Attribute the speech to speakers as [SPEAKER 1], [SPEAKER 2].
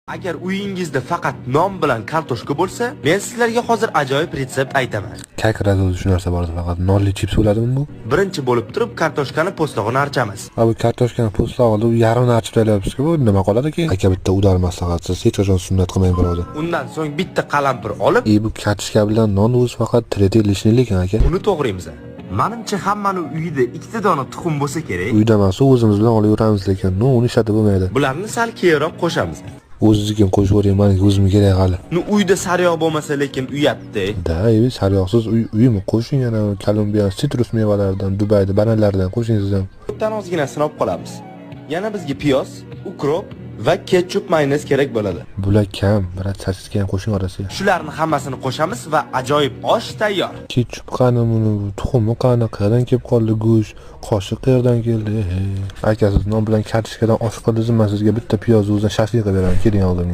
[SPEAKER 1] Agar uyingizda faqat non bilan kartoshka bo'lsa, men sizlarga hozir ajoyib retsept aytaman.
[SPEAKER 2] Kakirada shu narsa bor, faqat nonli chips bo'ladimi bu?
[SPEAKER 1] Birinchi bo'lib turib kartoshkani po'stlog'ini archamiz.
[SPEAKER 2] Ha bu kartoshkani po'stlog'ida yarim archib tayyorlayapsiz-ku, bu nima qoladi keyin? Aka bitta udar maslahatsiz, hech qachon sunnat qilmang birodar.
[SPEAKER 1] Undan so'ng bitta qalampir olib,
[SPEAKER 2] Bu kartoshka bilan non o'zi faqat tretий lishniy ekan aka.
[SPEAKER 1] uni to'g'raymiz. Manimcha hammani uyida ikkita dona tuxum bo'lsa kerak.
[SPEAKER 2] Uyda emas, o'zimiz bilan olib yuramiz, lekin no, uni ishlatib bo'lmaydi.
[SPEAKER 1] Bularni sal keyinroq qo'shamiz.
[SPEAKER 2] O'zizga qo'shib o'ring, menga o'zimga kerak hali.
[SPEAKER 1] Uyda sariyog' bo'lmasa, lekin uyatda.
[SPEAKER 2] Da, sariyog'siz uymi qo'shing, yana Kolumbiya sitrus mevalaridan, Dubayda bananlardan qo'shing siz ham.
[SPEAKER 1] Bundan ozginasini olib qolamiz. Yana bizga piyoz, ukrop va ketchup mayonez kerak bo'ladi.
[SPEAKER 2] Bular kam, birat sosiska ham qo'shing orasiga.
[SPEAKER 1] Shularni hammasini qo'shamiz va ajoyib osh tayyor.
[SPEAKER 2] Ketchup qani, buni tuxumi qani, qayerdan kelib qoldi go'sht, qoshiq qayerdan keldi? Aka siz non bilan kartoshkadan osh qildingizmi? Sizga bitta piyozni o'zdan shashlik qilib beraman, keling oldimga.